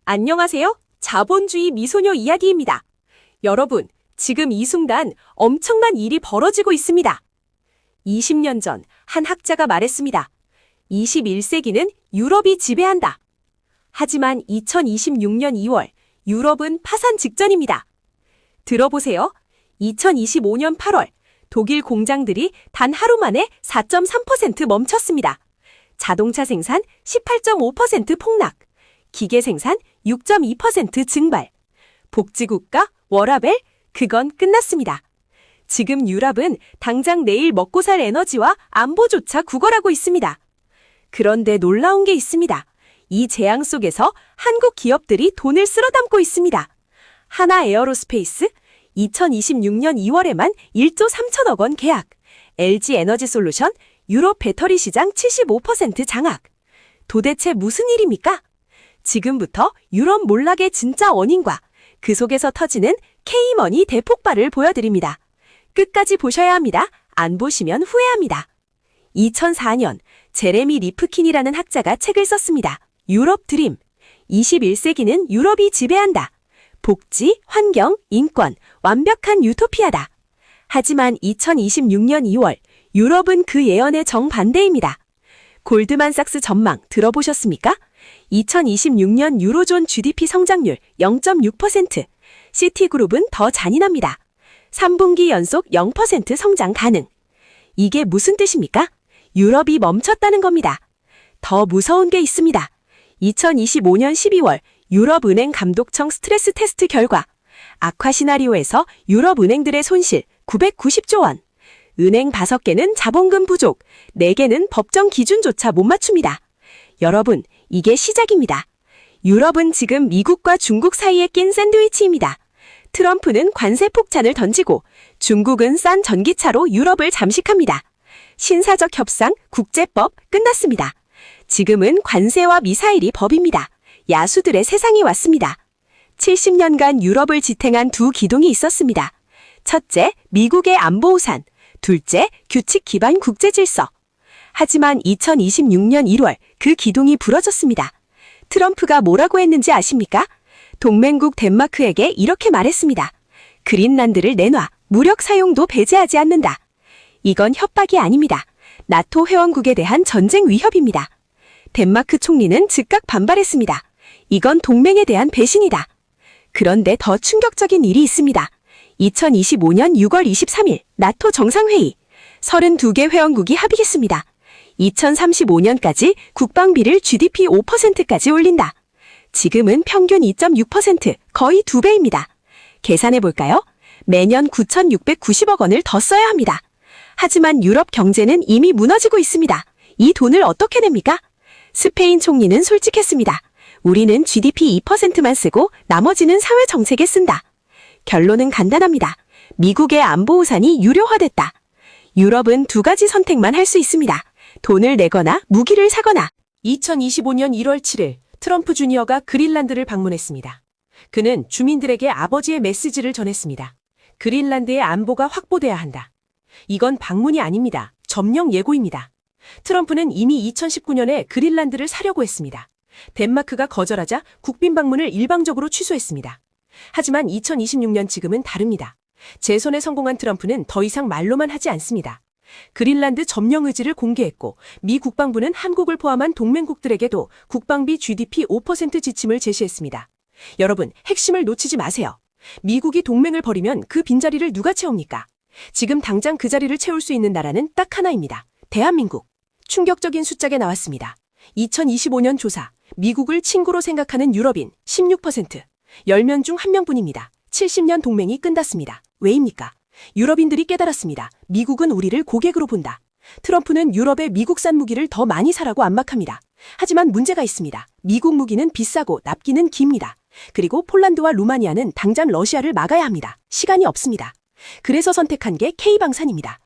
안녕하세요. 자본주의 미소녀 이야기입니다. 여러분, 지금 이 순간 엄청난 일이 벌어지고 있습니다. 20년 전 한 학자가 말했습니다. 21세기는 유럽이 지배한다. 하지만 2026년 2월, 유럽은 파산 직전입니다. 들어보세요. 2025년 8월, 독일 공장들이 단 하루 만에 4.3% 멈췄습니다. 자동차 생산 18.5% 폭락, 기계 생산 6.2% 증발, 복지국가 워라밸, 그건 끝났습니다. 지금 유럽은 당장 내일 먹고 살 에너지와 안보조차 구걸하고 있습니다. 그런데 놀라운 게 있습니다. 이 재앙 속에서 한국 기업들이 돈을 쓸어 담고 있습니다. 하나 에어로스페이스 2026년 2월에만 1조 3천억 원 계약, LG 에너지 솔루션 유럽 배터리 시장 75% 장악. 도대체 무슨 일입니까? 지금부터 유럽 몰락의 진짜 원인과 그 속에서 터지는 K머니 대폭발을 보여드립니다. 끝까지 보셔야 합니다. 안 보시면 후회합니다. 2004년 제레미 리프킨이라는 학자가 책을 썼습니다. 유럽 드림. 21세기는 유럽이 지배한다. 복지, 환경, 인권, 완벽한 유토피아다. 하지만 2026년 2월, 유럽은 그 예언의 정반대입니다. 골드만삭스 전망 들어보셨습니까? 2026년 유로존 GDP 성장률 0.6%, 시티그룹은 더 잔인합니다. 3분기 연속 0% 성장 가능. 이게 무슨 뜻입니까? 유럽이 멈췄다는 겁니다. 더 무서운 게 있습니다. 2025년 12월 유럽은행 감독청 스트레스 테스트 결과 악화 시나리오에서 유럽 은행들의 손실 990조 원. 은행 5개는 자본금 부족, 4개는 법정 기준조차 못 맞춥니다. 여러분, 이게 시작입니다. 유럽은 지금 미국과 중국 사이에 낀 샌드위치입니다. 트럼프는 관세 폭탄을 던지고 중국은 싼 전기차로 유럽을 잠식합니다. 신사적 협상, 국제법 끝났습니다. 지금은 관세와 미사일이 법입니다. 야수들의 세상이 왔습니다. 70년간 유럽을 지탱한 두 기둥이 있었습니다. 첫째, 미국의 안보 우산. 둘째, 규칙 기반 국제 질서. 하지만 2026년 1월 그 기둥이 부러졌습니다. 트럼프가 뭐라고 했는지 아십니까? 동맹국 덴마크에게 이렇게 말했습니다. 그린란드를 내놔. 무력 사용도 배제하지 않는다. 이건 협박이 아닙니다. 나토 회원국에 대한 전쟁 위협입니다. 덴마크 총리는 즉각 반발했습니다. 이건 동맹에 대한 배신이다. 그런데 더 충격적인 일이 있습니다. 2025년 6월 23일 나토 정상회의. 32개 회원국이 합의했습니다. 2035년까지 국방비를 GDP 5%까지 올린다. 지금은 평균 2.6%, 거의 2배입니다. 계산해볼까요? 매년 9,690억 원을 더 써야 합니다. 하지만 유럽 경제는 이미 무너지고 있습니다. 이 돈을 어떻게 냅니까? 스페인 총리는 솔직했습니다. 우리는 GDP 2%만 쓰고 나머지는 사회정책에 쓴다. 결론은 간단합니다. 미국의 안보 우산이 유료화됐다. 유럽은 두 가지 선택만 할 수 있습니다. 돈을 내거나 무기를 사거나. 2025년 1월 7일 트럼프 주니어가 그린란드를 방문했습니다. 그는 주민들에게 아버지의 메시지를 전했습니다. 그린란드의 안보가 확보돼야 한다. 이건 방문이 아닙니다. 점령 예고입니다. 트럼프는 이미 2019년에 그린란드를 사려고 했습니다. 덴마크가 거절하자 국빈 방문을 일방적으로 취소했습니다. 하지만 2026년 지금은 다릅니다. 재선에 성공한 트럼프는 더 이상 말로만 하지 않습니다. 그린란드 점령 의지를 공개했고 미 국방부는 한국을 포함한 동맹국들에게도 국방비 GDP 5% 지침을 제시했습니다. 여러분, 핵심을 놓치지 마세요. 미국이 동맹을 벌이면 그 빈자리를 누가 채웁니까? 지금 당장 그 자리를 채울 수 있는 나라는 딱 하나입니다. 대한민국. 충격적인 숫자가 나왔습니다. 2025년 조사, 미국을 친구로 생각하는 유럽인 16%, 10명 중 1명뿐입니다. 70년 동맹이 끝났습니다. 왜입니까? 유럽인들이 깨달았습니다. 미국은 우리를 고객으로 본다. 트럼프는 유럽에 미국산 무기를 더 많이 사라고 압박합니다. 하지만 문제가 있습니다. 미국 무기는 비싸고 납기는 깁니다. 그리고 폴란드와 루마니아는 당장 러시아를 막아야 합니다. 시간이 없습니다. 그래서 선택한 게 K방산입니다.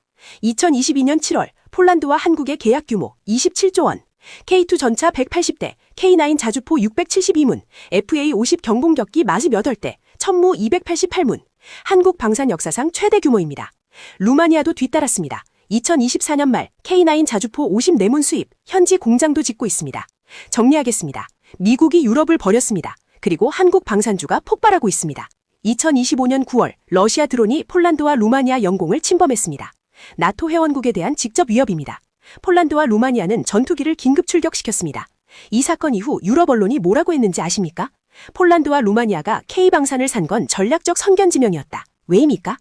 2022년 7월 폴란드와 한국의 계약 규모 27조 원, K2 전차 180대, K9 자주포 672문, FA50 경공격기 48대, 천무 288문, 한국 방산 역사상 최대 규모입니다. 루마니아도 뒤따랐습니다. 2024년 말 K9 자주포 54문 수입, 현지 공장도 짓고 있습니다. 정리하겠습니다. 미국이 유럽을 버렸습니다. 그리고 한국 방산주가 폭발하고 있습니다. 2025년 9월 러시아 드론이 폴란드와 루마니아 영공을 침범했습니다. 나토 회원국에 대한 직접 위협입니다. 폴란드와 루마니아는 전투기를 긴급 출격시켰습니다. 이 사건 이후 유럽 언론이 뭐라고 했는지 아십니까? 폴란드와 루마니아가 K방산을 산 건 전략적 선견지명이었다. 왜입니까?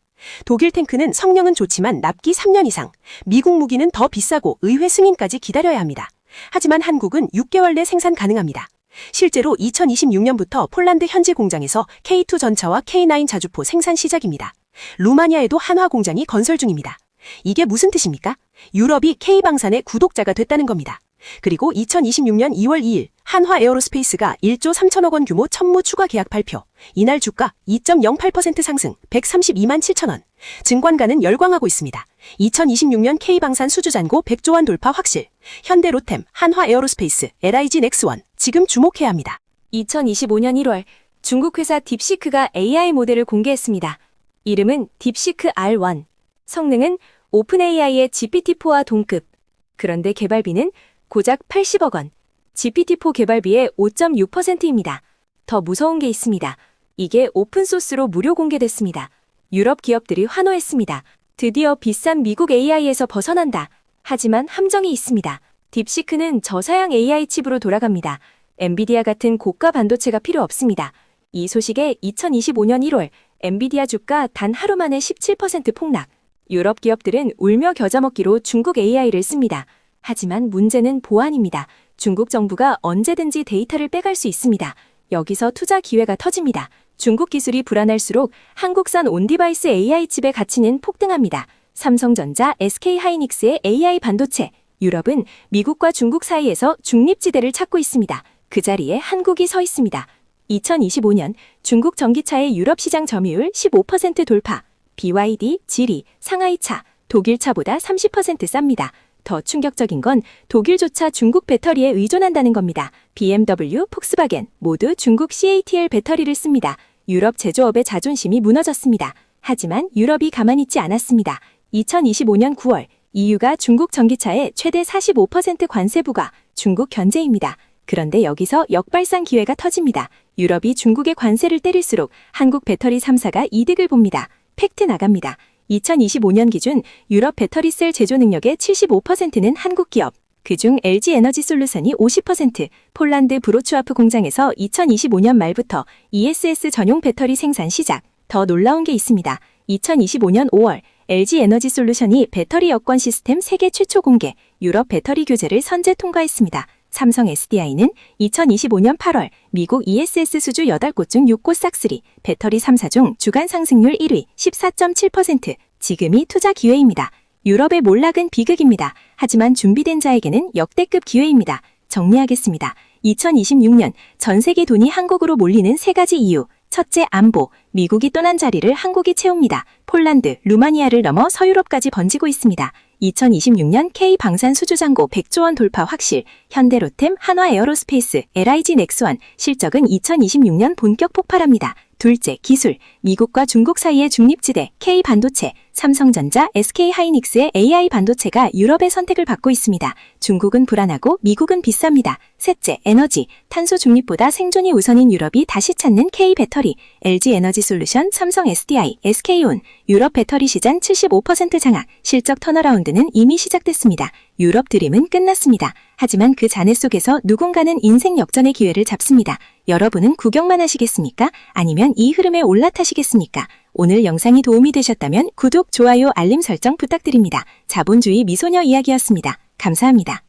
독일 탱크는 성능은 좋지만 납기 3년 이상, 미국 무기는 더 비싸고 의회 승인까지 기다려야 합니다. 하지만 한국은 6개월 내 생산 가능합니다. 실제로 2026년부터 폴란드 현지 공장에서 K2 전차와 K9 자주포 생산 시작입니다. 루마니아에도 한화 공장이 건설 중입니다. 이게 무슨 뜻입니까? 유럽이 K방산의 구독자가 됐다는 겁니다. 그리고 2026년 2월 2일 한화 에어로스페이스가 1조 3천억 원 규모 천무 추가 계약 발표. 이날 주가 2.08% 상승 132만 7천 원. 증권가는 열광하고 있습니다. 2026년 K방산 수주 잔고 100조 원 돌파 확실. 현대 로템, 한화 에어로스페이스, LIG 넥스원. 지금 주목해야 합니다. 2025년 1월 중국 회사 딥시크가 AI 모델을 공개했습니다. 이름은 딥시크 R1. 성능은 오픈 AI의 GPT-4와 동급. 그런데 개발비는 고작 80억 원. GPT-4 개발비의 5.6%입니다. 더 무서운 게 있습니다. 이게 오픈소스로 무료 공개됐습니다. 유럽 기업들이 환호했습니다. 드디어 비싼 미국 AI에서 벗어난다. 하지만 함정이 있습니다. 딥시크는 저사양 AI 칩으로 돌아갑니다. 엔비디아 같은 고가 반도체가 필요 없습니다. 이 소식에 2025년 1월 엔비디아 주가 단 하루 만에 17% 폭락. 유럽 기업들은 울며 겨자 먹기로 중국 AI를 씁니다. 하지만 문제는 보안입니다. 중국 정부가 언제든지 데이터를 빼갈 수 있습니다. 여기서 투자 기회가 터집니다. 중국 기술이 불안할수록 한국산 온디바이스 AI 칩의 가치는 폭등합니다. 삼성전자, SK하이닉스의 AI 반도체. 유럽은 미국과 중국 사이에서 중립지대를 찾고 있습니다. 그 자리에 한국이 서 있습니다. 2025년 중국 전기차의 유럽 시장 점유율 15% 돌파. BYD, 지리, 상하이차, 독일차보다 30% 쌉니다. 더 충격적인 건 독일조차 중국 배터리에 의존한다는 겁니다. BMW, 폭스바겐 모두 중국 CATL 배터리를 씁니다. 유럽 제조업의 자존심이 무너졌습니다. 하지만 유럽이 가만히 있지 않았습니다. 2025년 9월 EU가 중국 전기차에 최대 45% 관세 부과, 중국 견제입니다. 그런데 여기서 역발상 기회가 터집니다. 유럽이 중국의 관세를 때릴수록 한국 배터리 3사가 이득을 봅니다. 팩트 나갑니다. 2025년 기준 유럽 배터리셀 제조 능력의 75%는 한국 기업, 그중 LG 에너지 솔루션이 50%, 폴란드 브로츠와프 공장에서 2025년 말부터 ESS 전용 배터리 생산 시작. 더 놀라운 게 있습니다. 2025년 5월 LG 에너지 솔루션이 배터리 여권 시스템 세계 최초 공개, 유럽 배터리 교재를 선제 통과했습니다. 삼성 SDI는 2025년 8월 미국 ESS 수주 8곳 중 6곳 싹쓸이, 배터리 3사 중 주간 상승률 1위 14.7%. 지금이 투자 기회입니다. 유럽의 몰락은 비극입니다. 하지만 준비된 자에게는 역대급 기회입니다. 정리하겠습니다. 2026년 전 세계 돈이 한국으로 몰리는 3가지 이유. 첫째, 안보. 미국이 떠난 자리를 한국이 채웁니다. 폴란드, 루마니아를 넘어 서유럽까지 번지고 있습니다. 2026년 K방산 수주 잔고 100조 원 돌파 확실. 현대로템, 한화 에어로스페이스, LIG 넥스원. 실적은 2026년 본격 폭발합니다. 둘째, 기술. 미국과 중국 사이의 중립지대, K반도체. 삼성전자, SK하이닉스의 AI 반도체가 유럽의 선택을 받고 있습니다. 중국은 불안하고 미국은 비쌉니다. 셋째, 에너지. 탄소 중립보다 생존이 우선인 유럽이 다시 찾는 K배터리. LG 에너지 솔루션, 삼성 SDI, SK온. 유럽 배터리 시장 75% 장악. 실적 턴어라운드는 이미 시작됐습니다. 유럽 드림은 끝났습니다. 하지만 그 잔해 속에서 누군가는 인생 역전의 기회를 잡습니다. 여러분은 구경만 하시겠습니까? 아니면 이 흐름에 올라타시겠습니까? 오늘 영상이 도움이 되셨다면 구독, 좋아요, 알림 설정 부탁드립니다. 자본주의 미소녀 이야기였습니다. 감사합니다.